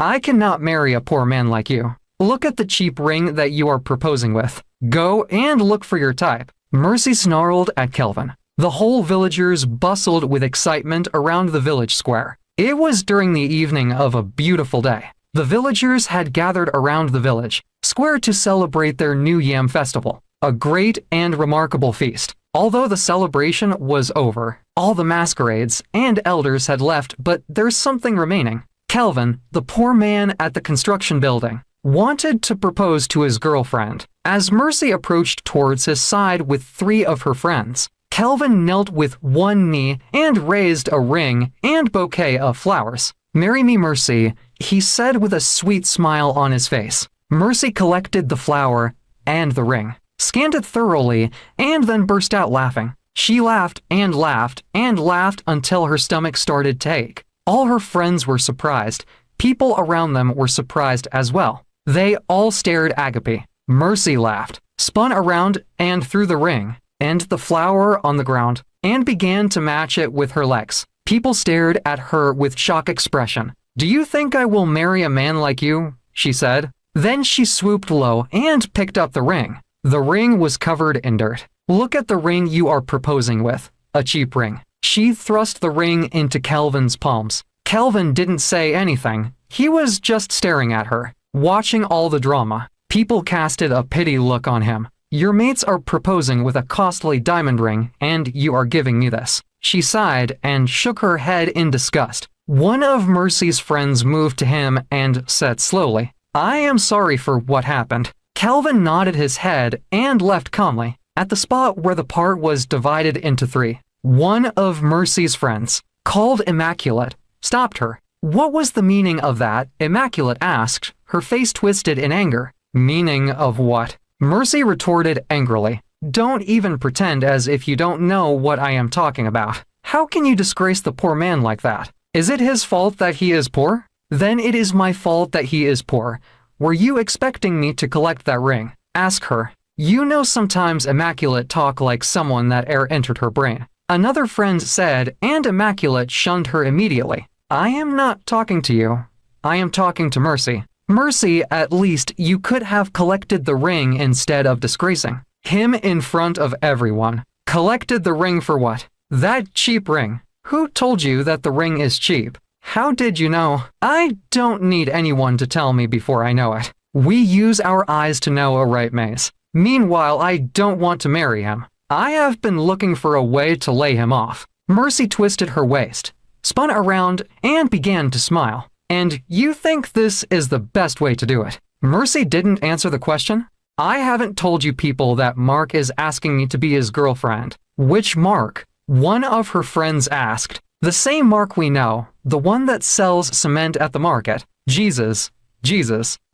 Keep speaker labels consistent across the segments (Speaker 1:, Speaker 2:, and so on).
Speaker 1: I cannot marry a poor man like you. Look at the cheap ring that you are proposing with. Go and look for your type." Mercy snarled at Kelvin. The whole villagers bustled with excitement around the village square. It was during the evening of a beautiful day. The villagers had gathered around the village square to celebrate their New Yam festival, a great and remarkable feast. Although the celebration was over, all the masquerades and elders had left, but there's something remaining. Kelvin, the poor man at the construction building, wanted to propose to his girlfriend. As Mercy approached towards his side with 3 of her friends, Kelvin knelt with one knee and raised a ring and bouquet of flowers. "Marry me, Mercy," he said with a sweet smile on his face. Mercy collected the flower and the ring, scanned it thoroughly, and then burst out laughing. She laughed and laughed and laughed until her stomach started to ache. All her friends were surprised. People around them were surprised as well. They all stared at Agape. Mercy laughed, spun around and threw the ring and the flower on the ground, and began to match it with her legs. People stared at her with shock expression. "Do you think I will marry a man like you?" she said. Then she swooped low and picked up the ring. The ring was covered in dirt. "Look at the ring you are proposing with. A cheap ring." She thrust the ring into Kelvin's palms. Kelvin didn't say anything. He was just staring at her, watching all the drama. People casted a pity look on him. "Your mates are proposing with a costly diamond ring, and you are giving me this." She sighed and shook her head in disgust. One of Mercy's friends moved to him and said slowly, "I am sorry for what happened." Kelvin nodded his head and left calmly. At the spot where the part was divided into 3, one of Mercy's friends, called Immaculate, stopped her. "What was the meaning of that?" Immaculate asked, her face twisted in anger. "Meaning of what?" Mercy retorted angrily. "Don't even pretend as if you don't know what I am talking about. How can you disgrace the poor man like that? Is it his fault that he is poor? Then it is my fault that he is poor. Were you expecting me to collect that ring? Ask her." You know, sometimes Immaculate talk like someone that air entered her brain. Another friend said, and Immaculate shunned her immediately. "I am not talking to you. I am talking to Mercy." "Mercy, at least you could have collected the ring instead of disgracing him in front of everyone." "Collected the ring for what?" "That cheap ring." "Who told you that the ring is cheap?" "How did you know?" "I don't need anyone to tell me before I know it. We use our eyes to know a right maze. Meanwhile, I don't want to marry him. I have been looking for a way to lay him off." Mercy twisted her waist, spun around, and began to smile. "And you think this is the best way to do it?" Mercy didn't answer the question. "I haven't told you people that Mark is asking me to be his girlfriend." "Which Mark?" one of her friends asked. "The same Mark we know, the one that sells cement at the market." Jesus.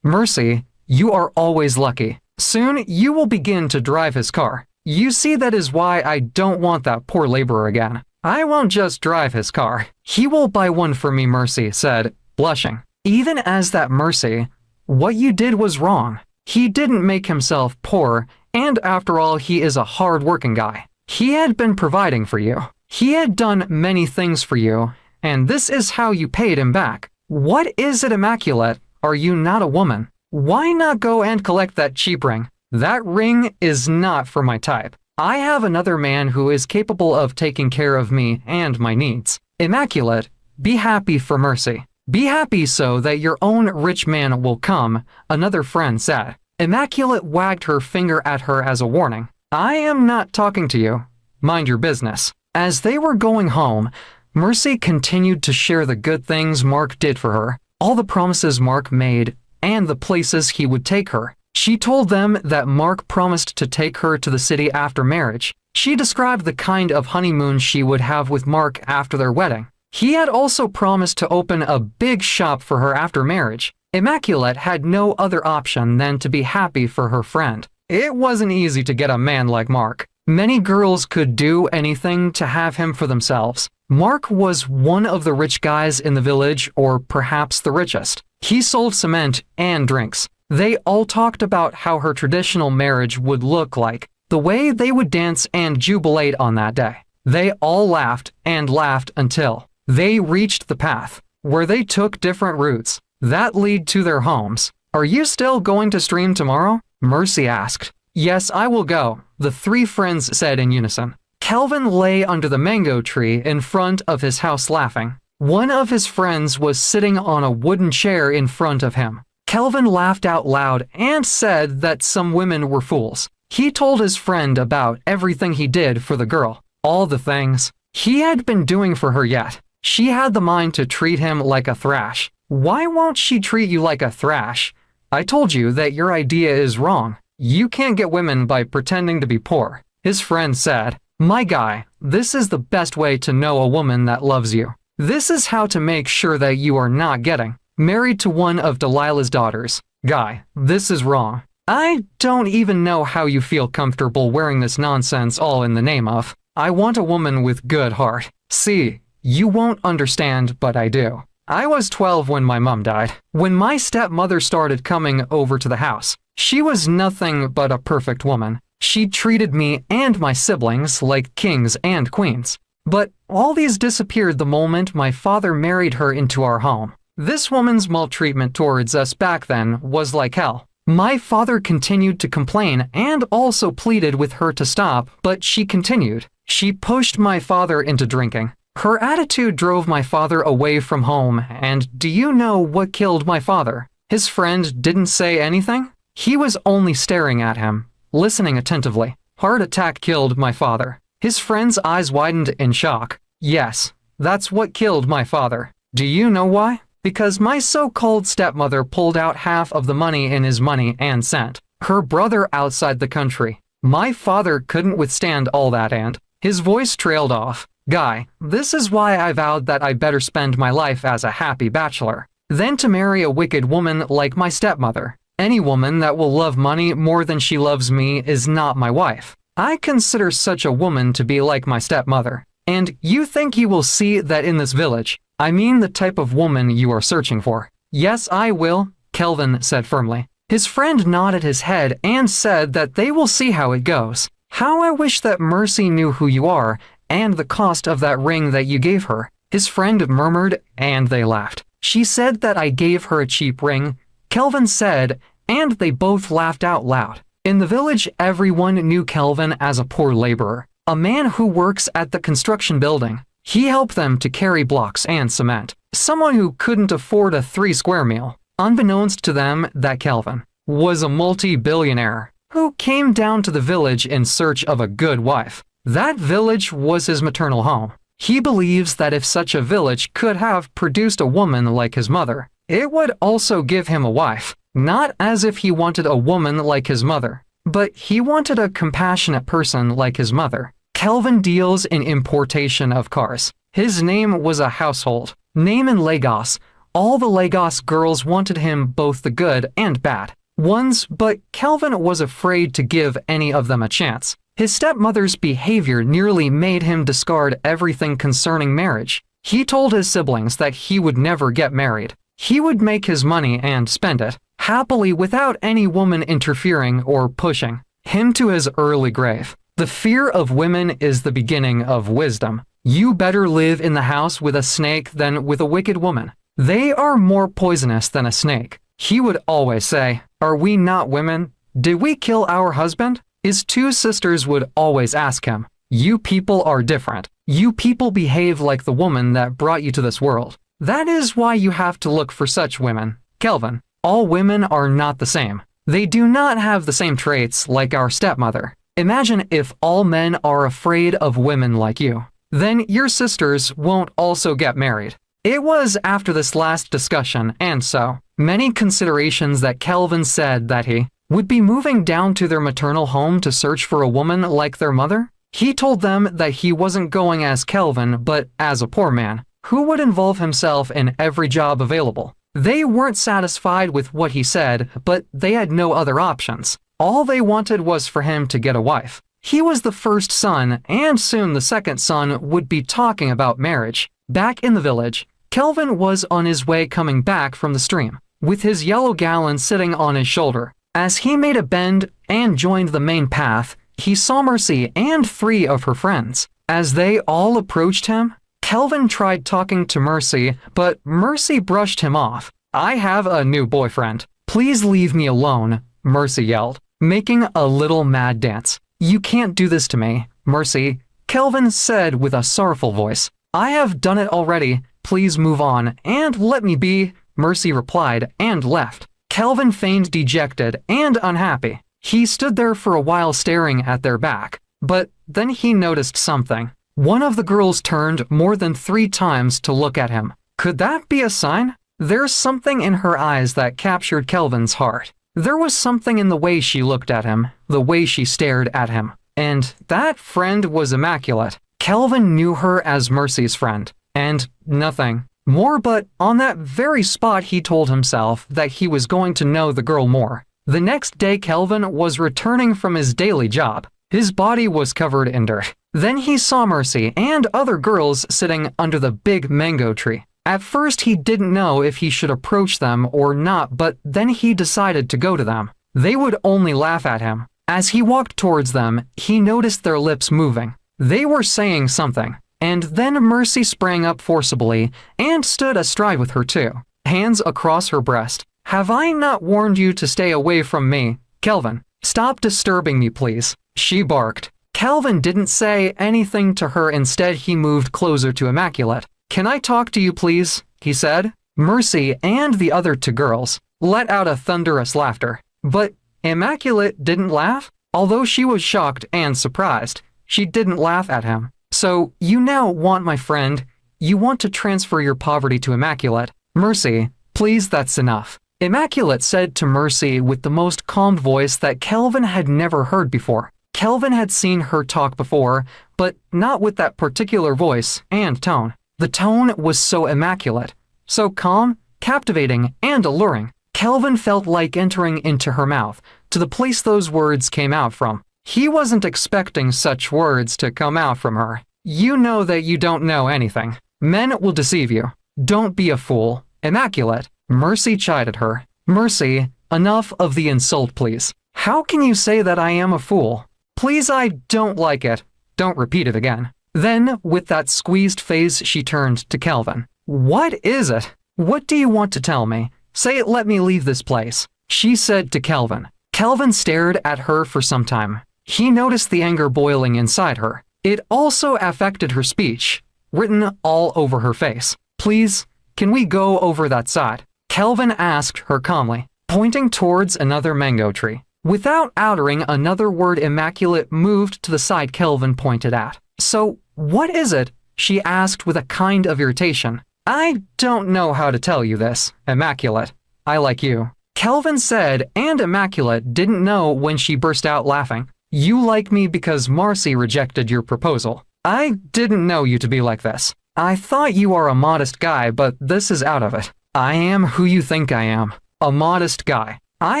Speaker 1: "Mercy, you are always lucky. Soon you will begin to drive his car. You see, that is why I don't want that poor laborer again. I won't just drive his car. He will buy one for me," Mercy said, blushing. "Even as that, Mercy, what you did was wrong. He didn't make himself poor, and after all, he is a hard-working guy. He had been providing for you. He had done many things for you, and this is how you paid him back." "What is it, Immaculate? Are you not a woman? Why not go and collect that cheap ring?" "That ring is not for my type. I have another man who is capable of taking care of me and my needs." "Immaculate, be happy for Mercy. Be happy so that your own rich man will come," another friend said. Immaculate wagged her finger at her as a warning. "I am not talking to you. Mind your business." As they were going home, Mercy continued to share the good things Mark did for her, all the promises Mark made, and the places he would take her. She told them that Mark promised to take her to the city after marriage. She described the kind of honeymoon she would have with Mark after their wedding. He had also promised to open a big shop for her after marriage. Immaculate had no other option than to be happy for her friend. It wasn't easy to get a man like Mark. Many girls could do anything to have him for themselves. Mark was one of the rich guys in the village, or perhaps the richest. He sold cement and drinks. They all talked about how her traditional marriage would look like, the way they would dance and jubilate on that day. They all laughed and laughed until they reached the path, where they took different routes. that lead to their homes. Are you still going to stream tomorrow? Mercy asked. Yes, I will go, the three friends said in unison. Kelvin lay under the mango tree in front of his house laughing. One of his friends was sitting on a wooden chair in front of him. Kelvin laughed out loud and said that some women were fools. He told his friend about everything he did for the girl, all the things he had been doing for her yet. She had the mind to treat him like a thrash. Why won't she treat you like a thrash? I told you that your idea is wrong. You can't get women by pretending to be poor. His friend said, My guy, this is the best way to know a woman that loves you. This is how to make sure that you are not getting married to one of Delilah's daughters. Guy, this is wrong. I don't even know how you feel comfortable wearing this nonsense all in the name of. I want a woman with good heart. See, you won't understand, but I do. I was 12 when my mom died. When my stepmother started coming over to the house, she was nothing but a perfect woman. She treated me and my siblings like kings and queens. But all these disappeared the moment my father married her into our home. This woman's maltreatment towards us back then was like hell. My father continued to complain and also pleaded with her to stop, but she continued. She pushed my father into drinking. Her attitude drove my father away from home, and do you know what killed my father? His friend didn't say anything. He was only staring at him, listening attentively. Heart attack killed my father. His friend's eyes widened in shock. Yes, that's what killed my father. Do you know why? Because my so-called stepmother pulled out half of the money in his money and sent her brother outside the country. My father couldn't withstand all that and his voice trailed off. Guy, this is why I vowed that I better spend my life as a happy bachelor than to marry a wicked woman like my stepmother. Any woman that will love money more than she loves me is not my wife. I consider such a woman to be like my stepmother. And you think you will see that in this village? I mean the type of woman you are searching for. Yes, I will, Kelvin said firmly. His friend nodded his head and said that they will see how it goes. How I wish that Mercy knew who you are and the cost of that ring that you gave her. His friend murmured, and they laughed. She said that I gave her a cheap ring, Kelvin said, and they both laughed out loud. In the village, everyone knew Kelvin as a poor laborer, a man who works at the construction building. He helped them to carry blocks and cement, someone who couldn't afford a 3-square meal. Unbeknownst to them, that Kelvin was a multi-billionaire who came down to the village in search of a good wife. That village was his maternal home. He believes that if such a village could have produced a woman like his mother, it would also give him a wife. Not as if he wanted a woman like his mother, but he wanted a compassionate person like his mother. Kelvin deals in importation of cars. His name was a household name in Lagos. All the Lagos girls wanted him, both the good and bad ones, but Kelvin was afraid to give any of them a chance. His stepmother's behavior nearly made him discard everything concerning marriage. He told his siblings that he would never get married. He would make his money and spend it happily without any woman interfering or pushing him to his early grave. The fear of women is the beginning of wisdom. You better live in the house with a snake than with a wicked woman. They are more poisonous than a snake. He would always say, Are we not women? Did we kill our husband? His 2 sisters would always ask him, You people are different. You people behave like the woman that brought you to this world. That is why you have to look for such women. Kelvin, all women are not the same. They do not have the same traits like our stepmother. Imagine if all men are afraid of women like you. Then your sisters won't also get married. It was after this last discussion and so many considerations that Kelvin said that he would be moving down to their maternal home to search for a woman like their mother. He told them that he wasn't going as Kelvin, but as a poor man who would involve himself in every job available. They weren't satisfied with what he said, but they had no other options. All they wanted was for him to get a wife. He was the first son, and soon the second son would be talking about marriage. Back in the village, Kelvin was on his way coming back from the stream, with his yellow gallon sitting on his shoulder. As he made a bend and joined the main path, he saw Mercy and 3 of her friends. As they all approached him, Kelvin tried talking to Mercy, but Mercy brushed him off. I have a new boyfriend. Please leave me alone, Mercy yelled, making a little mad dance. You can't do this to me, Mercy, Kelvin said with a sorrowful voice. I have done it already. Please move on and let me be, Mercy replied and left. Kelvin feigned dejected and unhappy. He stood there for a while staring at their back, but then he noticed something. One of the girls turned more than 3 times to look at him. Could that be a sign? There's something in her eyes that captured Kelvin's heart. There was something in the way she looked at him, the way she stared at him. And that friend was immaculate. Kelvin knew her as Mercy's friend, and nothing more, but on that very spot he told himself that he was going to know the girl more. The next day Kelvin was returning from his daily job. His body was covered in dirt. Then he saw Mercy and other girls sitting under the big mango tree. At first he didn't know if he should approach them or not, but then he decided to go to them. They would only laugh at him. As he walked towards them, he noticed their lips moving. They were saying something. And then Mercy sprang up forcibly and stood astride with her too, hands across her breast. Have I not warned you to stay away from me? Kelvin, stop disturbing me, please, she barked. Kelvin didn't say anything to her. Instead, he moved closer to Immaculate. Can I talk to you, please? He said. Mercy and the other 2 girls let out a thunderous laughter. But Immaculate didn't laugh. Although she was shocked and surprised, she didn't laugh at him. So, you now want my friend? You want to transfer your poverty to Immaculate? Mercy, please, that's enough. Immaculate said to Mercy with the most calm voice that Kelvin had never heard before. Kelvin had seen her talk before, but not with that particular voice and tone. The tone was so immaculate, so calm, captivating, and alluring. Kelvin felt like entering into her mouth, to the place those words came out from. He wasn't expecting such words to come out from her. You know that you don't know anything. Men will deceive you. Don't be a fool. Immaculate. Mercy chided her. Mercy, enough of the insult, please. How can you say that I am a fool? Please, I don't like it. Don't repeat it again. Then, with that squeezed face, she turned to Kelvin. What is it? What do you want to tell me? Say it, let me leave this place, she said to Kelvin. Kelvin stared at her for some time. He noticed the anger boiling inside her. It also affected her speech, written all over her face. Please, can we go over that side? Kelvin asked her calmly, pointing towards another mango tree. Without uttering another word, Immaculate moved to the side Kelvin pointed at. So, what is it? She asked with a kind of irritation. I don't know how to tell you this, Immaculate. I like you, Kelvin said, and Immaculate didn't know when she burst out laughing. You like me because Marcy rejected your proposal. I didn't know you to be like this. I thought you are a modest guy, but this is out of it. I am who you think I am, a modest guy. I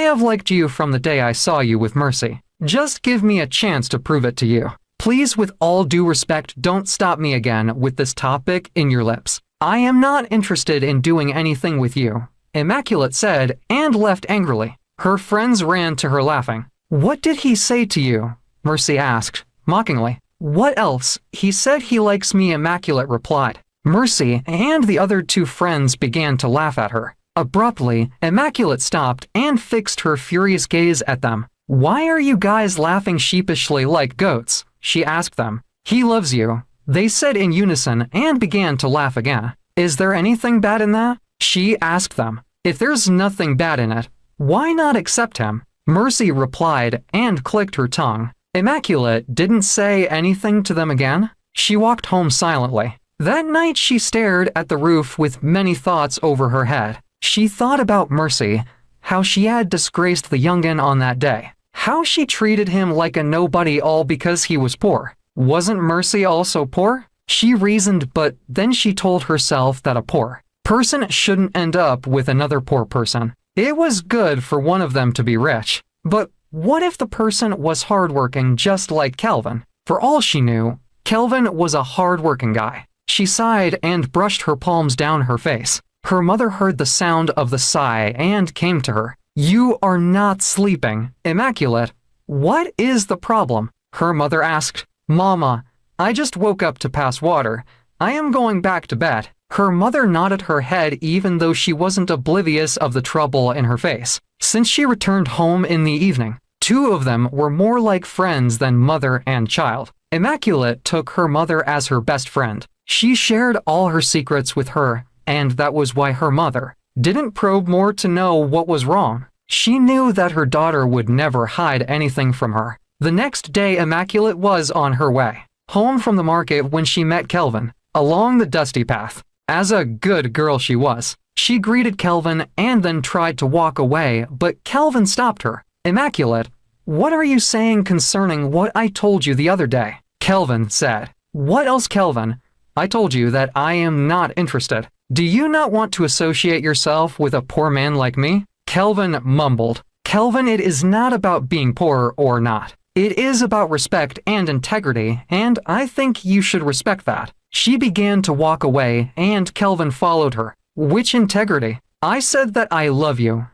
Speaker 1: have liked you from the day I saw you with Mercy. Just give me a chance to prove it to you. Please, with all due respect, don't stop me again with this topic in your lips. I am not interested in doing anything with you, Immaculate said, and left angrily. Her friends ran to her laughing. What did he say to you? Mercy asked, mockingly. What else? He said he likes me, Immaculate replied. Mercy and the other 2 friends began to laugh at her. Abruptly, Immaculate stopped and fixed her furious gaze at them. Why are you guys laughing sheepishly like goats? She asked them. He loves you, they said in unison and began to laugh again. Is there anything bad in that? She asked them. If there's nothing bad in it, why not accept him? Mercy replied and clicked her tongue. Immaculate didn't say anything to them again. She walked home silently. That night she stared at the roof with many thoughts over her head. She thought about Mercy, how she had disgraced the young'un on that day, how she treated him like a nobody all because he was poor. Wasn't Mercy also poor? She reasoned, but then she told herself that a poor person shouldn't end up with another poor person. It was good for one of them to be rich. But what if the person was hardworking just like Kelvin? For all she knew, Kelvin was a hardworking guy. She sighed and brushed her palms down her face. Her mother heard the sound of the sigh and came to her. You are not sleeping, Immaculate. What is the problem? Her mother asked. Mama, I just woke up to pass water. I am going back to bed. Her mother nodded her head even though she wasn't oblivious of the trouble in her face. Since she returned home in the evening, two of them were more like friends than mother and child. Immaculate took her mother as her best friend. She shared all her secrets with her, and that was why her mother didn't probe more to know what was wrong. She knew that her daughter would never hide anything from her. The next day, Immaculate was on her way home from the market when she met Kelvin along the dusty path. As a good girl she was, she greeted Kelvin and then tried to walk away, but Kelvin stopped her. "Immaculate, what are you saying concerning what I told you the other day?" Kelvin said. "What else, Kelvin? I told you that I am not interested. Do you not want to associate yourself with a poor man like me?" Kelvin mumbled. "Kelvin, it is not about being poor or not. It is about respect and integrity, and I think you should respect that." She began to walk away, and Kelvin followed her. "Which integrity? I said that I love you.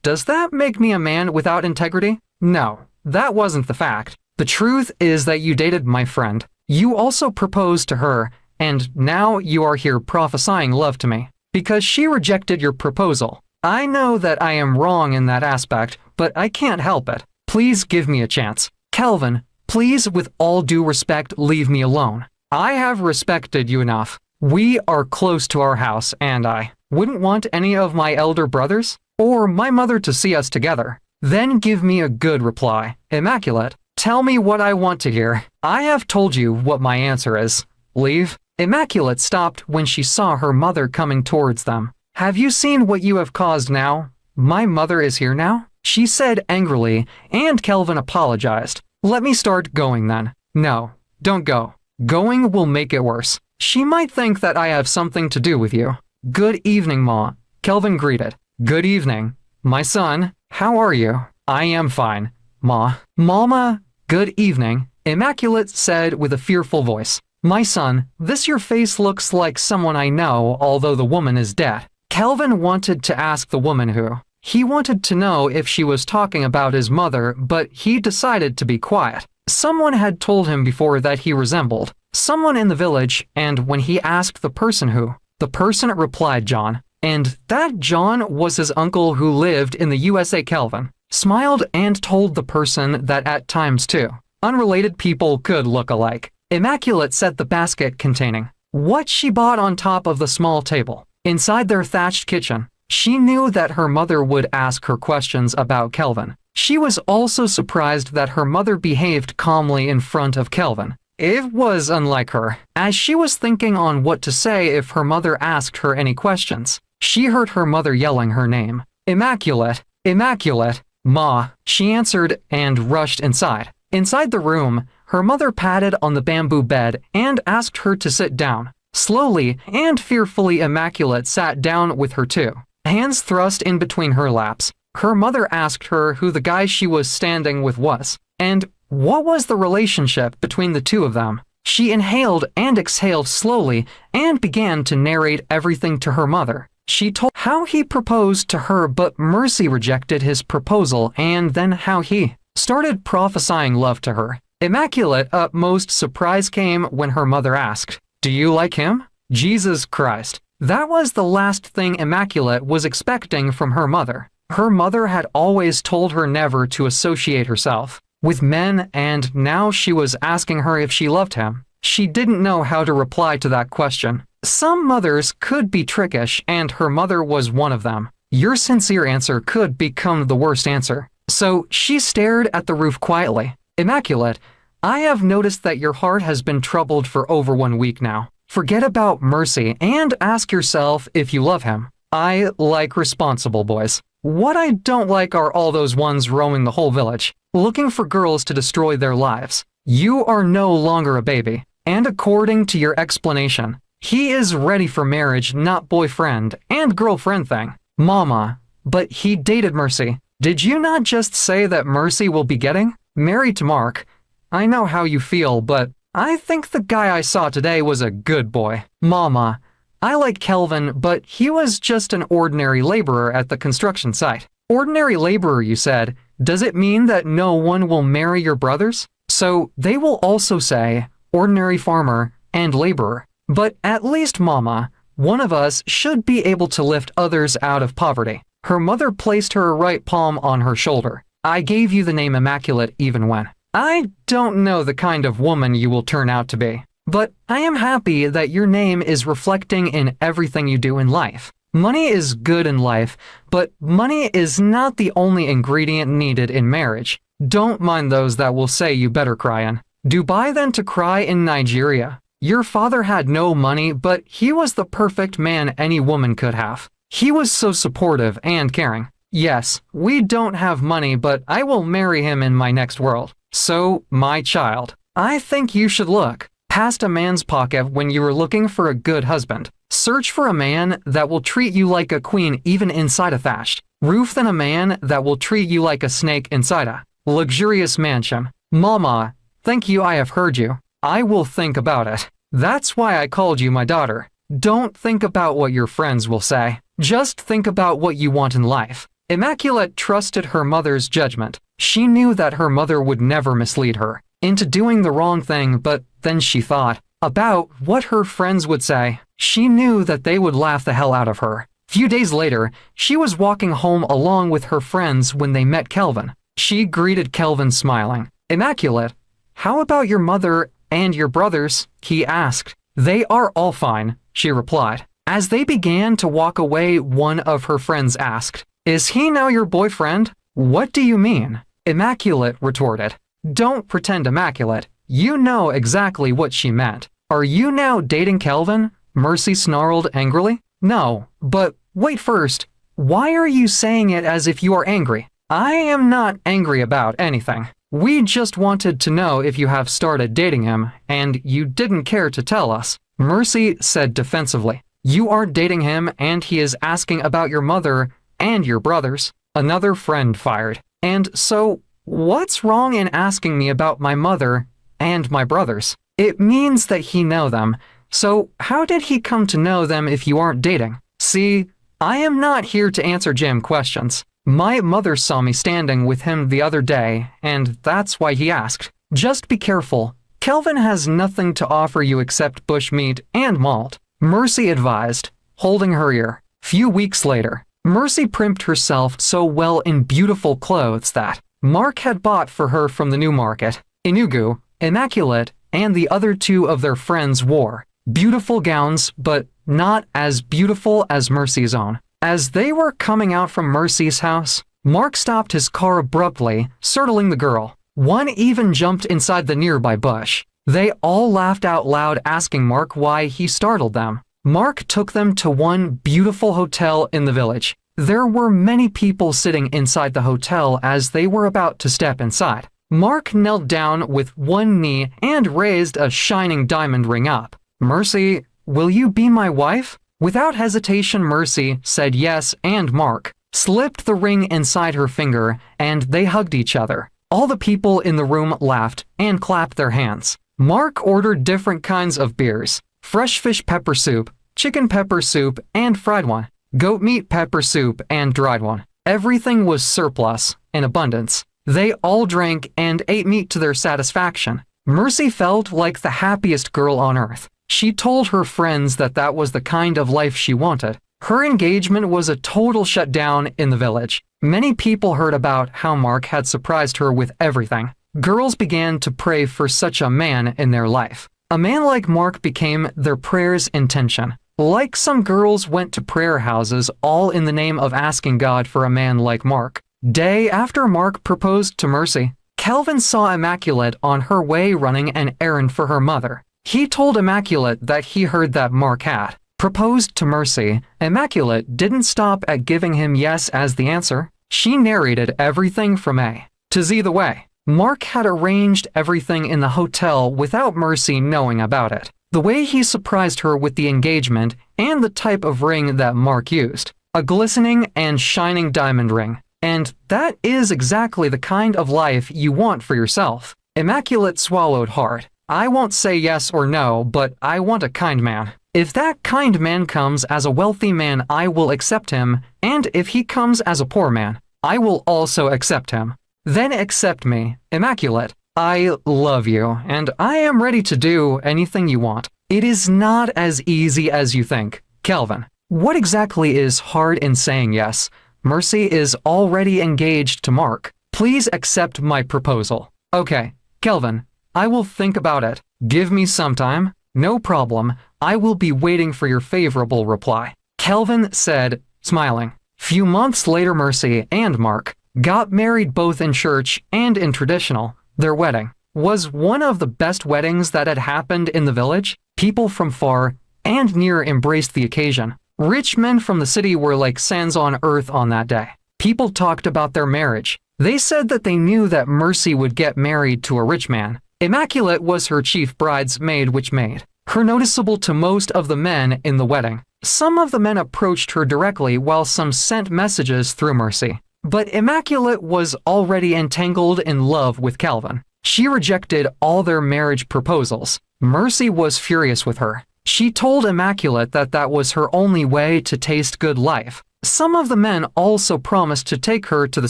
Speaker 1: Does that make me a man without integrity?" "No, that wasn't the fact. The truth is that you dated my friend. You also proposed to her, and now you are here prophesying love to me because she rejected your proposal. I know that I am wrong in that aspect, but I can't help it. Please give me a chance. Kelvin, please, with all due respect, leave me alone. I have respected you enough. We are close to our house, and I wouldn't want any of my elder brothers or my mother to see us together. Then give me a good reply. Immaculate, tell me what I want to hear. I have told you what my answer is. Leave." Immaculate stopped when she saw her mother coming towards them. "Have you seen what you have caused now? My mother is here now," she said angrily, and Kelvin apologized. "Let me start going then." "No, don't go. Going will make it worse. She might think that I have something to do with you." "Good evening, Ma," Kelvin greeted. "Good evening. My son, how are you?" "I am fine, Ma." "Mama, good evening," Immaculate said with a fearful voice. "My son, this your face looks like someone I know, although the woman is dead." Kelvin wanted to ask the woman who. He wanted to know if she was talking about his mother, but he decided to be quiet. Someone had told him before that he resembled someone in the village, and when he asked the person who, the person replied John, and that John was his uncle who lived in the USA. Kelvin smiled and told the person that at times too, unrelated people could look alike. Immaculate set the basket containing what she bought on top of the small table. Inside their thatched kitchen, she knew that her mother would ask her questions about Kelvin. She was also surprised that her mother behaved calmly in front of Kelvin. It was unlike her. As she was thinking on what to say if her mother asked her any questions, she heard her mother yelling her name. "Immaculate, Immaculate, Ma," she answered and rushed inside. Inside the room, her mother patted on the bamboo bed and asked her to sit down. Slowly and fearfully, Immaculate sat down with her too, hands thrust in between her laps. Her mother asked her who the guy she was standing with was, and what was the relationship between the two of them. She inhaled and exhaled slowly and began to narrate everything to her mother. She told how he proposed to her, but Mercy rejected his proposal, and then how he started prophesying love to her. Immaculate utmost surprise came when her mother asked, "Do you like him?" Jesus Christ. That was the last thing Immaculate was expecting from her mother. Her mother had always told her never to associate herself with men, and now she was asking her if she loved him. She didn't know how to reply to that question. Some mothers could be trickish, and her mother was one of them. Your sincere answer could become the worst answer. So she stared at the roof quietly. "Immaculate, I have noticed that your heart has been troubled for over 1 week now. Forget about Mercy and ask yourself if you love him. I like responsible boys. What I don't like are all those ones roaming the whole village, looking for girls to destroy their lives. You are no longer a baby, and according to your explanation, he is ready for marriage, not boyfriend and girlfriend thing." "Mama, but he dated Mercy. Did you not just say that Mercy will be getting married to Mark? I know how you feel, but I think the guy I saw today was a good boy." "Mama, I like Kelvin, but he was just an ordinary laborer at the construction site." "Ordinary laborer, you said. Does it mean that no one will marry your brothers?" "So they will also say ordinary farmer and laborer." "But at least, Mama, One of us should be able to lift others out of poverty. Her mother placed her right palm on her shoulder. I gave you the name Immaculate even when. I don't know the kind of woman you will turn out to be, but I am happy that your name is reflecting in everything you do in life. Money is good in life, but money is not the only ingredient needed in marriage. Don't mind those that will say you better cry in. Dubai than to cry in Nigeria. Your father had no money, but he was the perfect man any woman could have. He was so supportive and caring. Yes, we don't have money, but I will marry him in my next world. So, my child, I think you should look past a man's pocket when you are looking for a good husband. Search for a man that will treat you like a queen even inside a thatched roof than a man that will treat you like a snake inside a luxurious mansion. Mama, thank you, I have heard you. I will think about it. That's why I called you my daughter. Don't think about what your friends will say. Just think about what you want in life. Immaculate trusted her mother's judgment. She knew that her mother would never mislead her into doing the wrong thing, but then she thought about what her friends would say. She knew that they would laugh the hell out of her. Few days later, she was walking home along with her friends when they met Kelvin. She greeted Kelvin smiling. Immaculate, how about your mother and your brothers? He asked. They are all fine, she replied. As they began to walk away, one of her friends asked, Is he now your boyfriend? What do you mean? Immaculate retorted. Don't pretend immaculate. You know exactly what she meant. Are you now dating Kelvin? Mercy snarled angrily. No, but wait first. Why are you saying it as if you are angry? I am not angry about anything. We just wanted to know if you have started dating him, and you didn't care to tell us. Mercy said defensively. You are dating him, and he is asking about your mother and your brothers. Another friend fired. And so, what's wrong in asking me about my mother and my brothers? It means that he know them. So how did he come to know them if you aren't dating? See, I am not here to answer Jim questions. My mother saw me standing with him the other day, and that's why he asked. Just be careful. Kelvin has nothing to offer you except bushmeat and malt. Mercy advised, holding her ear. Few weeks later, Mercy primped herself so well in beautiful clothes that Mark had bought for her from the New Market. Inugu, Immaculate, and the other two of their friends wore beautiful gowns, but not as beautiful as Mercy's own. As they were coming out from Mercy's house, Mark stopped his car abruptly, startling the girl. One even jumped inside the nearby bush. They all laughed out loud, asking Mark why he startled them. Mark took them to one beautiful hotel in the village. There were many people sitting inside the hotel as they were about to step inside. Mark knelt down with one knee and raised a shining diamond ring up. Mercy, will you be my wife? Without hesitation, Mercy said yes, and Mark slipped the ring inside her finger, and they hugged each other. All the people in the room laughed and clapped their hands. Mark ordered different kinds of beers: fresh fish pepper soup, chicken pepper soup, and fried one, goat meat pepper soup, and dried one. Everything was surplus, in abundance. They all drank and ate meat to their satisfaction. Mercy felt like the happiest girl on earth. She told her friends that that was the kind of life she wanted. Her engagement was a total shutdown in the village. Many people heard about how Mark had surprised her with everything. Girls began to pray for such a man in their life. A man like Mark became their prayer's intention. Like some girls went to prayer houses all in the name of asking God for a man like Mark. Day after Mark proposed to Mercy, Kelvin saw Immaculate on her way running an errand for her mother. He told Immaculate that he heard that Mark had proposed to Mercy. Immaculate didn't stop at giving him yes as the answer. She narrated everything from A to Z the way Mark had arranged everything in the hotel without Mercy knowing about it. The way he surprised her with the engagement and the type of ring that Mark used. A glistening and shining diamond ring. And that is exactly the kind of life you want for yourself. Immaculate swallowed hard. I won't say yes or no, but I want a kind man. If that kind man comes as a wealthy man, I will accept him, and if he comes as a poor man, I will also accept him. Then accept me, Immaculate. I love you, and I am ready to do anything you want. It is not as easy as you think. Calvin. What exactly is hard in saying yes? Mercy is already engaged to Mark. Please accept my proposal. Okay, Calvin, I will think about it. Give me some time. No problem. I will be waiting for your favorable reply. Calvin said, smiling. Few months later, Mercy and Mark got married both in church and in traditional. Their wedding was one of the best weddings that had happened in the village. People from far and near embraced the occasion. Rich men from the city were like sands on earth on that day. People talked about their marriage. They said that they knew that Mercy would get married to a rich man. Immaculate was her chief bridesmaid, which made her noticeable to most of the men in the wedding. Some of the men approached her directly while some sent messages through Mercy. But Immaculate was already entangled in love with Calvin. She rejected all their marriage proposals. Mercy was furious with her. She told Immaculate that that was her only way to taste good life. Some of the men also promised to take her to the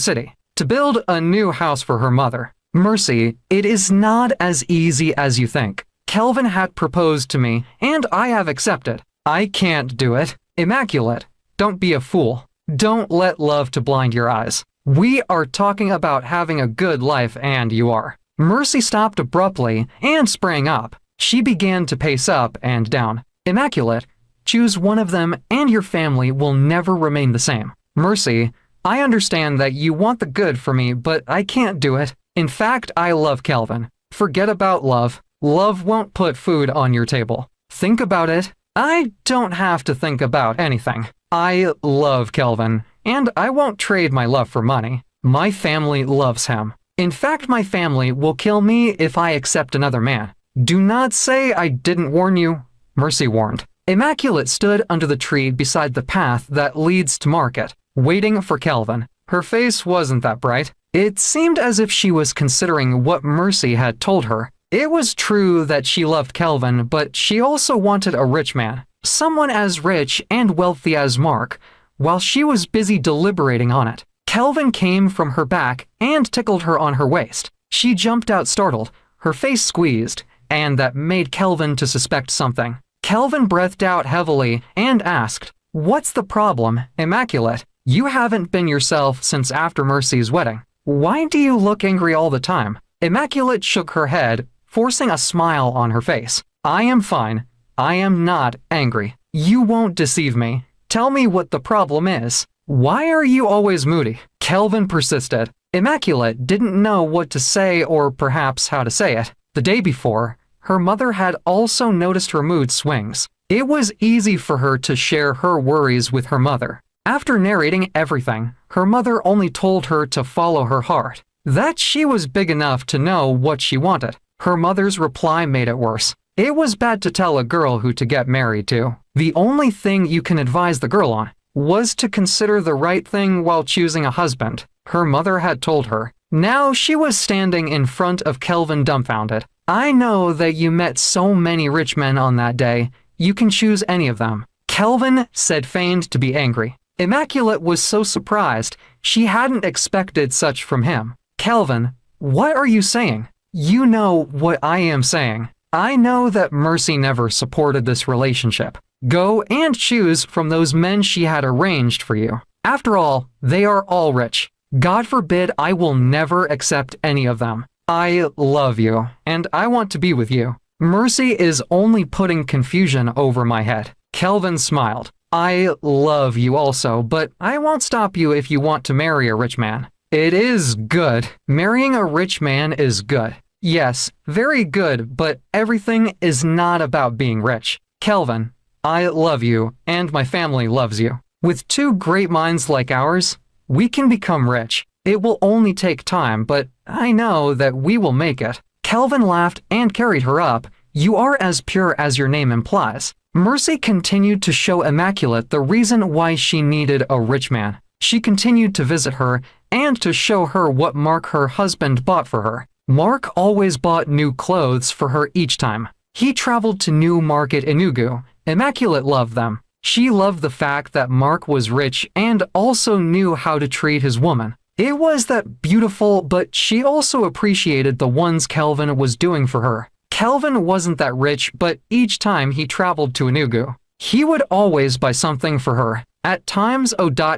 Speaker 1: city, to build a new house for her mother. Mercy, it is not as easy as you think. Calvin had proposed to me, and I have accepted. I can't do it. Immaculate, don't be a fool. Don't let love to blind your eyes. We are talking about having a good life, and you are. Mercy stopped abruptly and sprang up. She began to pace up and down. Immaculate, choose one of them and your family will never remain the same. Mercy, I understand that you want the good for me, but I can't do it. In fact, I love Calvin. Forget about love. Love won't put food on your table. Think about it. I don't have to think about anything. I love Calvin, and I won't trade my love for money. My family loves him. In fact, my family will kill me if I accept another man. Do not say I didn't warn you, Mercy warned. Immaculate stood under the tree beside the path that leads to market, waiting for Calvin. Her face wasn't that bright. It seemed as if she was considering what Mercy had told her. It was true that she loved Calvin, but she also wanted a rich man, someone as rich and wealthy as Mark. While she was busy deliberating on it, Calvin came from her back and tickled her on her waist. She jumped out startled, her face squeezed, and that made Calvin to suspect something. Calvin breathed out heavily and asked, "What's the problem, Immaculate? You haven't been yourself since after Mercy's wedding. Why do you look angry all the time?" Immaculate shook her head, forcing a smile on her face. "I am fine. I am not angry. You won't deceive me. Tell me what the problem is. Why are you always moody?" Calvin persisted. Immaculate didn't know what to say or perhaps how to say it. The day before, her mother had also noticed her mood swings. It was easy for her to share her worries with her mother. After narrating everything, her mother only told her to follow her heart, that she was big enough to know what she wanted. Her mother's reply made it worse. It was bad to tell a girl who to get married to. The only thing you can advise the girl on was to consider the right thing while choosing a husband, her mother had told her. Now she was standing in front of Calvin dumbfounded. "I know that you met so many rich men on that day. You can choose any of them." Calvin said, feigned to be angry. Immaculate was so surprised. She hadn't expected such from him. "Calvin, what are you saying?" "You know what I am saying. I know that Mercy never supported this relationship. Go and choose from those men she had arranged for you. After all, they are all rich. God forbid I will never accept any of them. I love you, and I want to be with you. Mercy is only putting confusion over my head." Calvin smiled. "I love you also, but I won't stop you if you want to marry a rich man. It is good. Marrying a rich man is good. Yes, very good, but everything is not about being rich. Calvin, I love you, and my family loves you. With two great minds like ours, we can become rich. It will only take time, but I know that we will make it." Calvin laughed and carried her up. "You are as pure as your name implies." Mercy continued to show Immaculate the reason why she needed a rich man. She continued to visit her and to show her what Mark, her husband, bought for her. Mark always bought new clothes for her each time. He traveled to New Market Enugu. Immaculate loved them. She loved the fact that Mark was rich and also knew how to treat his woman. It was that beautiful, but she also appreciated the ones Calvin was doing for her. Calvin wasn't that rich, but each time he traveled to Enugu, He would always buy something for her. At times,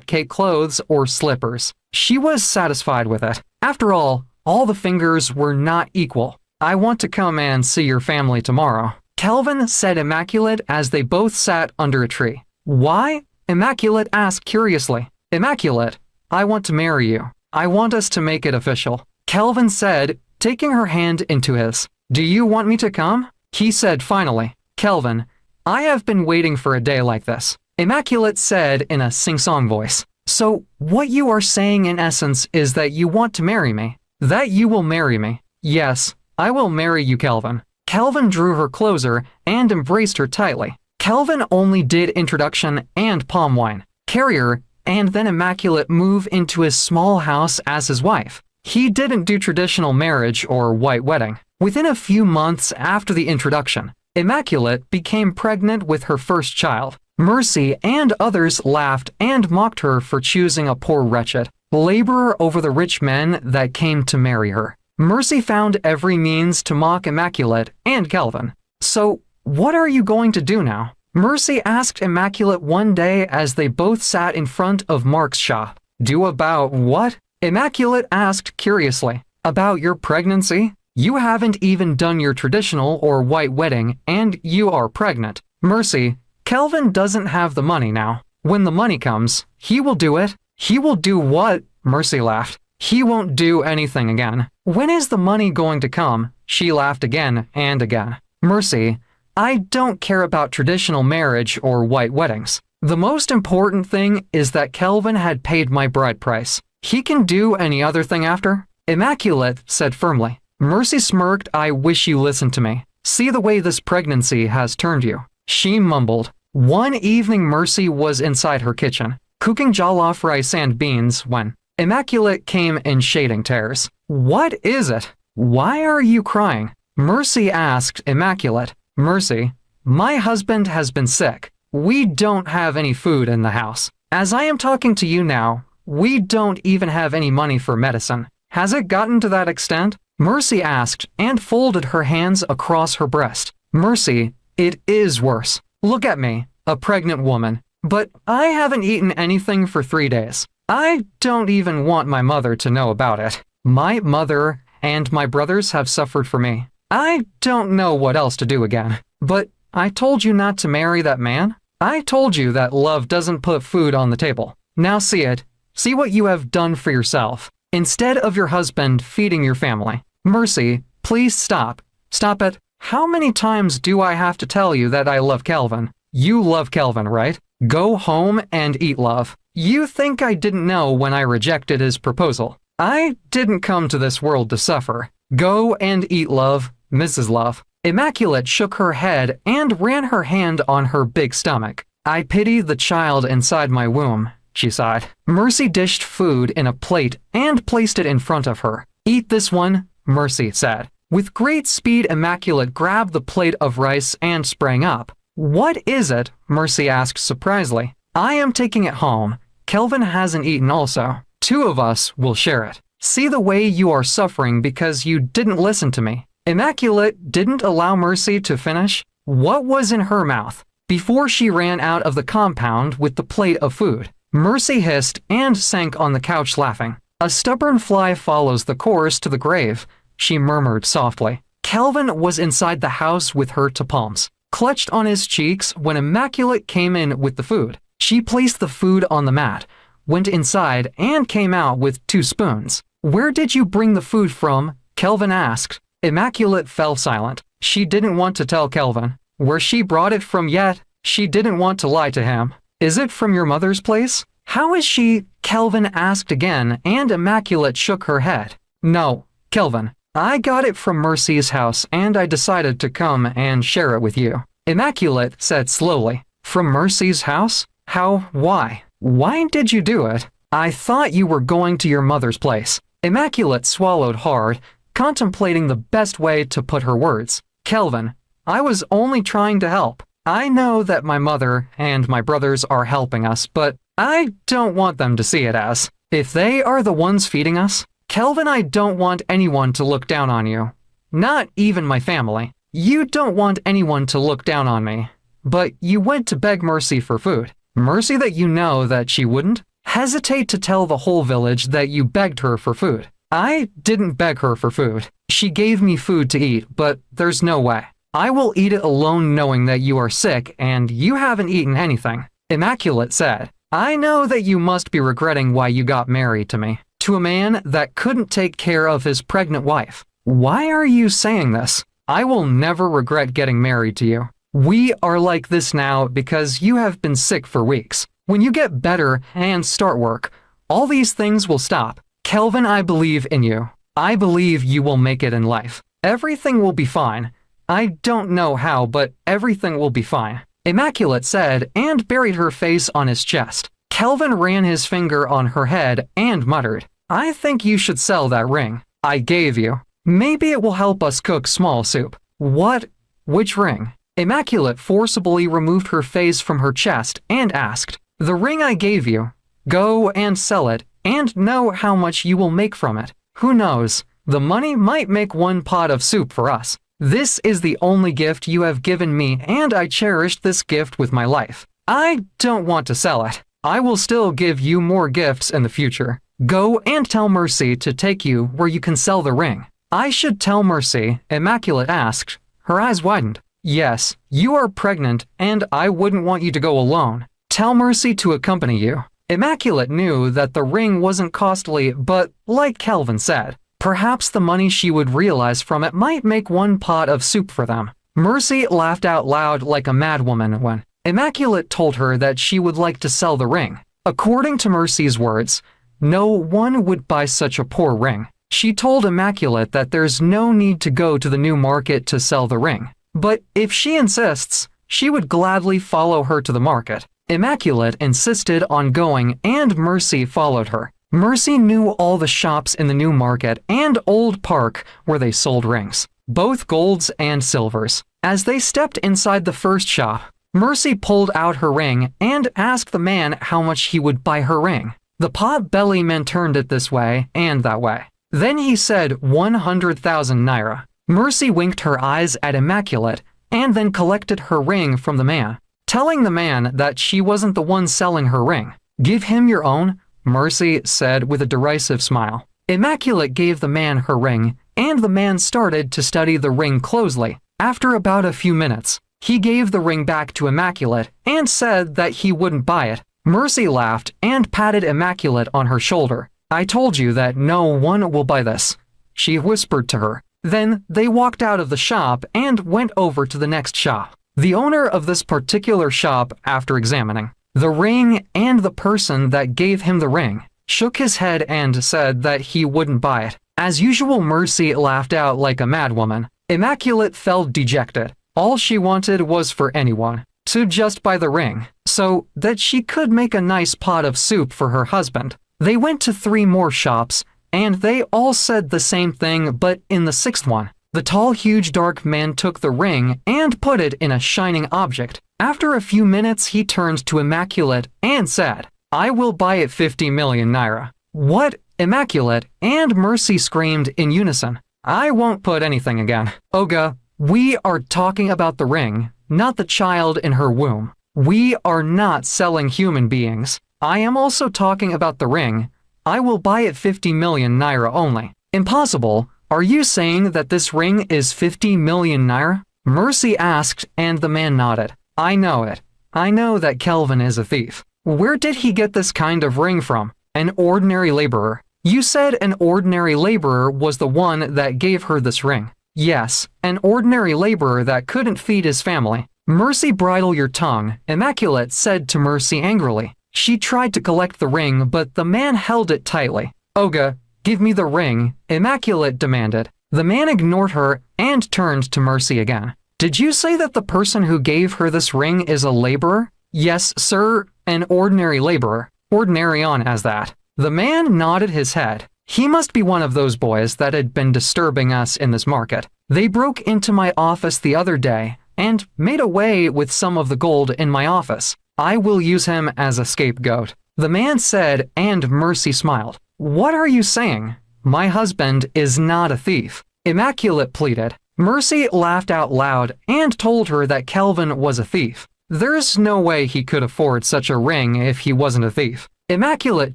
Speaker 1: cake clothes or slippers. She was satisfied with it. After all the fingers were not equal. I want to come and see your family tomorrow, Kelvin said Immaculate as they both sat under a tree. Why? Immaculate asked curiously. Immaculate, I want to marry you. I want us to make it official, Kelvin said, taking her hand into his. Do you want me to come? He said finally. Kelvin, I have been waiting for a day like this, Immaculate said in a sing-song voice. So, what you are saying in essence is that you want to marry me. That you will marry me. Yes, I will marry you, Kelvin. Kelvin drew her closer and embraced her tightly. Kelvin only did introduction and palm wine, carrier, and then Immaculate move into his small house as his wife. He didn't do traditional marriage or white wedding. Within a few months after the introduction, Immaculate became pregnant with her first child. Mercy and others laughed and mocked her for choosing a poor wretched laborer over the rich men that came to marry her. Mercy found every means to mock Immaculate and Kelvin. So, what are you going to do now? Mercy asked Immaculate one day as they both sat in front of Mark's shop. Do about what? Immaculate asked curiously. About your pregnancy? You haven't even done your traditional or white wedding, and you are pregnant. Mercy, Kelvin doesn't have the money now. When the money comes, he will do it. He will do what? Mercy laughed. He won't do anything again. When is the money going to come? She laughed again and again. Mercy, I don't care about traditional marriage or white weddings. The most important thing is that Kelvin had paid my bride price. He can do any other thing after? Immaculate said firmly. Mercy smirked. I wish you listened to me. See the way this pregnancy has turned you. She mumbled. One evening Mercy was inside her kitchen, cooking jollof rice and beans when Immaculate came in shading tears. What is it? Why are you crying? Mercy asked Immaculate. Mercy, my husband has been sick. We don't have any food in the house. As I am talking to you now, we don't even have any money for medicine. Has it gotten to that extent? Mercy asked and folded her hands across her breast. Mercy, it is worse. Look at me, a pregnant woman. But I haven't eaten anything for 3 days. I don't even want my mother to know about it. My mother and my brothers have suffered for me. I don't know what else to do again. But I told you not to marry that man. I told you that love doesn't put food on the table. Now see it. See what you have done for yourself. Instead of your husband feeding your family. Mercy, please stop. Stop it. How many times do I have to tell you that I love Kelvin? You love Kelvin, right? Go home and eat, love. You think I didn't know when I rejected his proposal. I didn't come to this world to suffer. Go and eat, love, Mrs. Love. Immaculate shook her head and ran her hand on her big stomach. I pity the child inside my womb, she sighed. Mercy dished food in a plate and placed it in front of her. Eat this one, Mercy said. With great speed, Immaculate grabbed the plate of rice and sprang up. What is it? Mercy asked surprisingly. I am taking it home. Kelvin hasn't eaten also. 2 of us will share it. See the way you are suffering because you didn't listen to me. Immaculate didn't allow Mercy to finish. What was in her mouth? Before she ran out of the compound with the plate of food, Mercy hissed and sank on the couch laughing. A stubborn fly follows the course to the grave, she murmured softly. Kelvin was inside the house with her to palms, clutched on his cheeks when Immaculate came in with the food. She placed the food on the mat, went inside, and came out with 2 spoons. Where did you bring the food from? Kelvin asked. Immaculate fell silent. She didn't want to tell Kelvin. Where she brought it from yet, she didn't want to lie to him. Is it from your mother's place? How is she? Kelvin asked again, and Immaculate shook her head. No, Kelvin. I got it from Mercy's house, and I decided to come and share it with you. Immaculate said slowly. From Mercy's house? How? Why? Why did you do it? I thought you were going to your mother's place. Immaculate swallowed hard, contemplating the best way to put her words. Kelvin, I was only trying to help. I know that my mother and my brothers are helping us, but I don't want them to see it as if they are the ones feeding us. Kelvin, I don't want anyone to look down on you. Not even my family. You don't want anyone to look down on me. but you went to beg Mercy for food. Mercy that you know that she wouldn't hesitate to tell the whole village that you begged her for food. I didn't beg her for food. She gave me food to eat, but there's no way. I will eat it alone knowing that you are sick and you haven't eaten anything. Immaculate said, I know that you must be regretting why you got married to me, to a man that couldn't take care of his pregnant wife. Why are you saying this? I will never regret getting married to you. We are like this now because you have been sick for weeks. When you get better and start work, all these things will stop. Kelvin, I believe in you. I believe you will make it in life. Everything will be fine. I don't know how, but everything will be fine. Immaculate said and buried her face on his chest. Kelvin ran his finger on her head and muttered, I think you should sell that ring I gave you. Maybe it will help us cook small soup. What? Which ring? Immaculate forcibly removed her face from her chest and asked, The ring I gave you. Go and sell it and know how much you will make from it. Who knows? The money might make one pot of soup for us. This is the only gift you have given me, and I cherished this gift with my life. I don't want to sell it. I will still give you more gifts in the future. Go and tell Mercy to take you where you can sell the ring. I should tell Mercy, Immaculate asked. Her eyes widened. Yes, you are pregnant, and I wouldn't want you to go alone. Tell Mercy to accompany you. Immaculate knew that the ring wasn't costly, but like Kelvin said, perhaps the money she would realize from it might make one pot of soup for them. Mercy laughed out loud like a madwoman when Immaculate told her that she would like to sell the ring. According to Mercy's words, no one would buy such a poor ring. She told Immaculate that there's no need to go to the new market to sell the ring. But if she insists, she would gladly follow her to the market. Immaculate insisted on going and Mercy followed her. Mercy knew all the shops in the new market and old park where they sold rings, both golds and silvers. As they stepped inside the first shop, Mercy pulled out her ring and asked the man how much he would buy her ring. The pot-belly man turned it this way and that way. Then he said 100,000 naira. Mercy winked her eyes at Immaculate and then collected her ring from the man, telling the man that she wasn't the one selling her ring. Give him your own, Mercy said with a derisive smile. Immaculate gave the man her ring, and the man started to study the ring closely. After about a few minutes, he gave the ring back to Immaculate and said that he wouldn't buy it. Mercy laughed and patted Immaculate on her shoulder. I told you that no one will buy this, she whispered to her. Then they walked out of the shop and went over to the next shop. The owner of this particular shop, after examining the ring and the person that gave him the ring, shook his head and said that he wouldn't buy it. As usual, Mercy laughed out like a madwoman. Immaculate felt dejected. All she wanted was for anyone to just buy the ring, so that she could make a nice pot of soup for her husband. They went to 3 more shops, and they all said the same thing, but in the 6th one, the tall, huge, dark man took the ring and put it in a shining object. After a few minutes, he turned to Immaculate and said, I will buy it 50 million naira. What? Immaculate and Mercy screamed in unison. I won't put anything again. Oga, we are talking about the ring, not the child in her womb. We are not selling human beings. I am also talking about the ring. I will buy it 50 million naira only. Impossible. Are you saying that this ring is 50 million naira? Mercy asked, and the man nodded. I know it. I know that Kelvin is a thief. Where did he get this kind of ring from? An ordinary laborer. You said an ordinary laborer was the one that gave her this ring. Yes, an ordinary laborer that couldn't feed his family. Mercy, bridle your tongue, Immaculate said to Mercy angrily. She tried to collect the ring, but the man held it tightly. Oga, give me the ring, Immaculate demanded. The man ignored her and turned to Mercy again. Did you say that the person who gave her this ring is a laborer? Yes, sir, an ordinary laborer. Ordinary on as that. The man nodded his head. He must be one of those boys that had been disturbing us in this market. They broke into my office the other day and made away with some of the gold in my office. I will use him as a scapegoat. The man said, and Mercy smiled. What are you saying? My husband is not a thief. Immaculate pleaded. Mercy laughed out loud and told her that Kelvin was a thief. There's no way he could afford such a ring if he wasn't a thief. Immaculate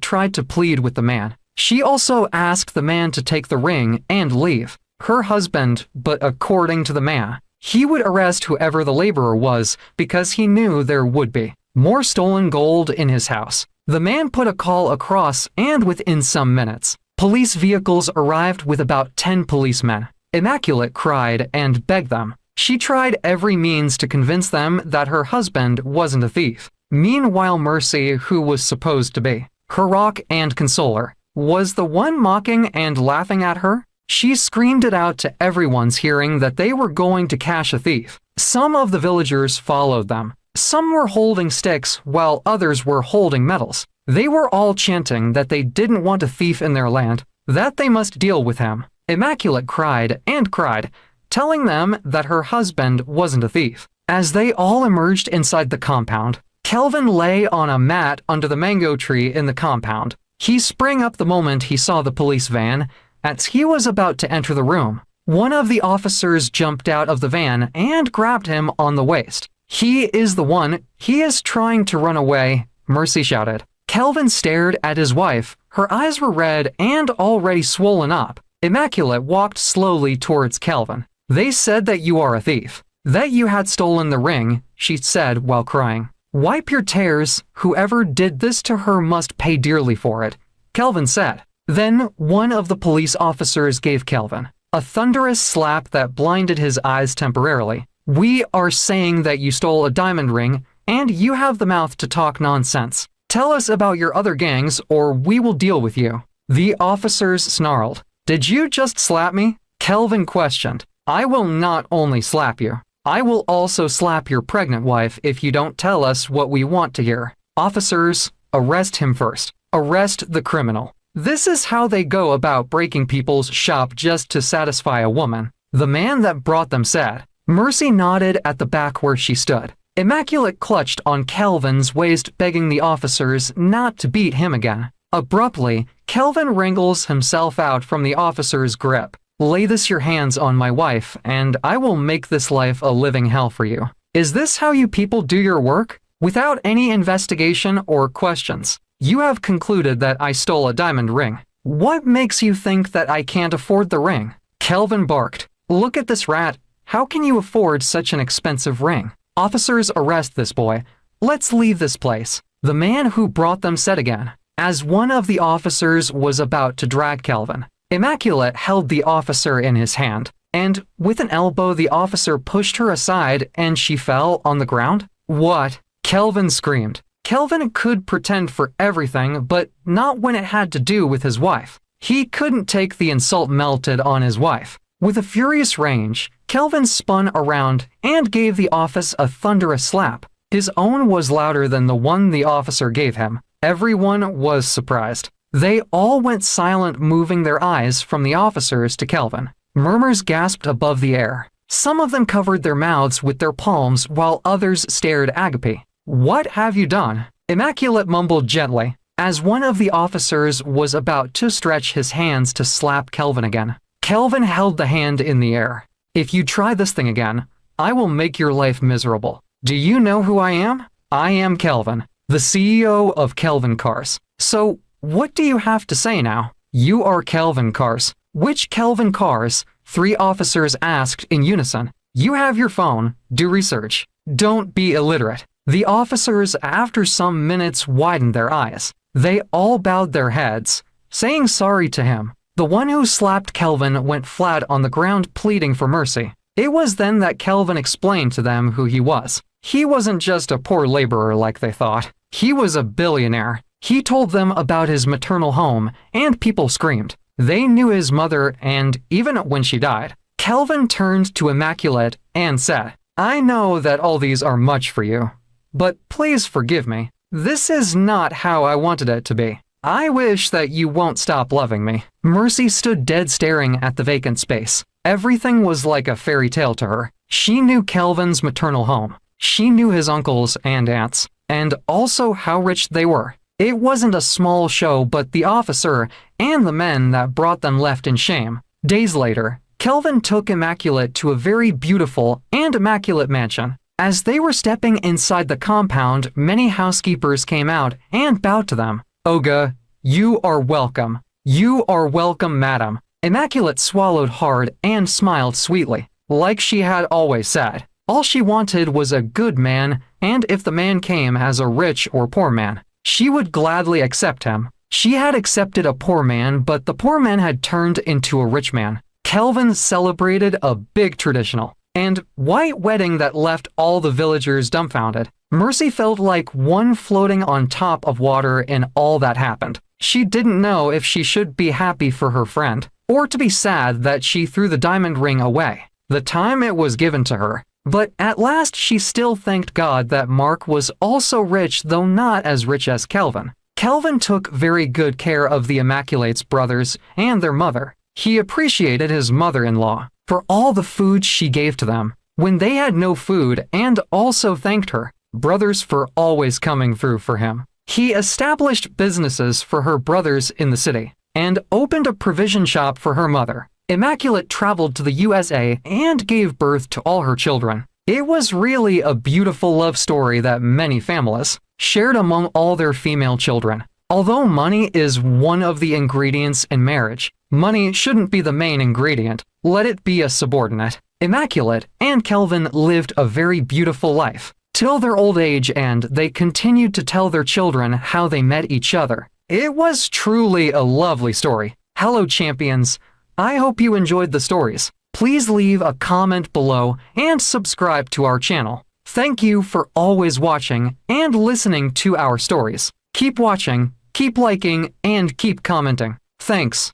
Speaker 1: tried to plead with the man. She also asked the man to take the ring and leave. Her husband, but according to the man, he would arrest whoever the laborer was because he knew there would be more stolen gold in his house. The man put a call across, and within some minutes, police vehicles arrived with about 10 policemen. Immaculate cried and begged them. She tried every means to convince them that her husband wasn't a thief. Meanwhile, Mercy, who was supposed to be her rock and consoler, was the one mocking and laughing at her. She screamed it out to everyone's hearing that they were going to catch a thief. Some of the villagers followed them. Some were holding sticks while others were holding medals. They were all chanting that they didn't want a thief in their land, that they must deal with him. Immaculate cried and cried, telling them that her husband wasn't a thief. As they all emerged inside the compound, Kelvin lay on a mat under the mango tree in the compound. He sprang up the moment he saw the police van. As he was about to enter the room, one of the officers jumped out of the van and grabbed him on the waist. "He is the one. He is trying to run away," Mercy shouted. Kelvin stared at his wife. Her eyes were red and already swollen up. Immaculate walked slowly towards Kelvin. "They said that you are a thief, that you had stolen the ring," she said while crying. "Wipe your tears. Whoever did this to her must pay dearly for it," Kelvin said. Then one of the police officers gave Kelvin a thunderous slap that blinded his eyes temporarily. "We are saying that you stole a diamond ring, and you have the mouth to talk nonsense. Tell us about your other gangs, or we will deal with you." The officers snarled. "Did you just slap me?" Kelvin questioned. "I will not only slap you, I will also slap your pregnant wife if you don't tell us what we want to hear." "Officers, arrest him first. Arrest the criminal. This is how they go about breaking people's shop just to satisfy a woman," the man that brought them said. Mercy nodded at the back where she stood. Immaculate clutched on Kelvin's waist, begging the officers not to beat him again. Abruptly, Kelvin wrangles himself out from the officer's grip. "Lay this your hands on my wife, and I will make this life a living hell for you. Is this how you people do your work? Without any investigation or questions, you have concluded that I stole a diamond ring. What makes you think that I can't afford the ring?" Kelvin barked. "Look at this rat. How can you afford such an expensive ring? Officers, arrest this boy. Let's leave this place," the man who brought them said again. As one of the officers was about to drag Kelvin, Immaculate held the officer in his hand, and with an elbow the officer pushed her aside and she fell on the ground. "What?" Kelvin screamed. Kelvin could pretend for everything, but not when it had to do with his wife. He couldn't take the insult melted on his wife. With a furious rage, Kelvin spun around and gave the officer a thunderous slap. His own was louder than the one the officer gave him. Everyone was surprised. They all went silent, moving their eyes from the officers to Kelvin. Murmurs gasped above the air. Some of them covered their mouths with their palms while others stared agape. "What have you done?" Immaculate mumbled gently, as one of the officers was about to stretch his hands to slap Kelvin again. Kelvin held the hand in the air. "If you try this thing again, I will make your life miserable. Do you know who I am? I am Kelvin, the CEO of Kelvin Cars. So, what do you have to say now?" "You are Kelvin Cars." "Which Kelvin Cars?" 3 officers asked in unison. "You have your phone. Do research. Don't be illiterate." The officers, after some minutes, widened their eyes. They all bowed their heads, saying sorry to him. The one who slapped Kelvin went flat on the ground, pleading for mercy. It was then that Kelvin explained to them who he was. He wasn't just a poor laborer like they thought. He was a billionaire. He told them about his maternal home, and people screamed. They knew his mother, and even when she died. Kelvin turned to Immaculate and said, "I know that all these are much for you, but please forgive me. This is not how I wanted it to be. I wish that you won't stop loving me." Mercy stood dead, staring at the vacant space. Everything was like a fairy tale to her. She knew Kelvin's maternal home. She knew his uncles and aunts, and also how rich they were. It wasn't a small show, but the officer and the men that brought them left in shame. Days later, Kelvin took Immaculate to a very beautiful and immaculate mansion. As they were stepping inside the compound, many housekeepers came out and bowed to them. "Olga, you are welcome. You are welcome, madam." Immaculate swallowed hard and smiled sweetly, like she had always said. All she wanted was a good man, and if the man came as a rich or poor man, she would gladly accept him. She had accepted a poor man, but the poor man had turned into a rich man. Kelvin celebrated a big traditional and white wedding that left all the villagers dumbfounded. Mercy felt like one floating on top of water in all that happened. She didn't know if she should be happy for her friend, or to be sad that she threw the diamond ring away the time it was given to her. But at last she still thanked God that Mark was also rich, though not as rich as Kelvin. Kelvin took very good care of the Immaculate's brothers and their mother. He appreciated his mother-in-law for all the food she gave to them when they had no food, and also thanked her brothers for always coming through for him. He established businesses for her brothers in the city and opened a provision shop for her mother. Immaculate traveled to the USA and gave birth to all her children. It was really a beautiful love story that many families shared among all their female children. Although money is one of the ingredients in marriage, money shouldn't be the main ingredient. Let it be a subordinate. Immaculate and Kelvin lived a very beautiful life till their old age, and they continued to tell their children how they met each other. It was truly a lovely story. Hello, champions. I hope you enjoyed the stories. Please leave a comment below and subscribe to our channel. Thank you for always watching and listening to our stories. Keep watching, keep liking, and keep commenting. Thanks.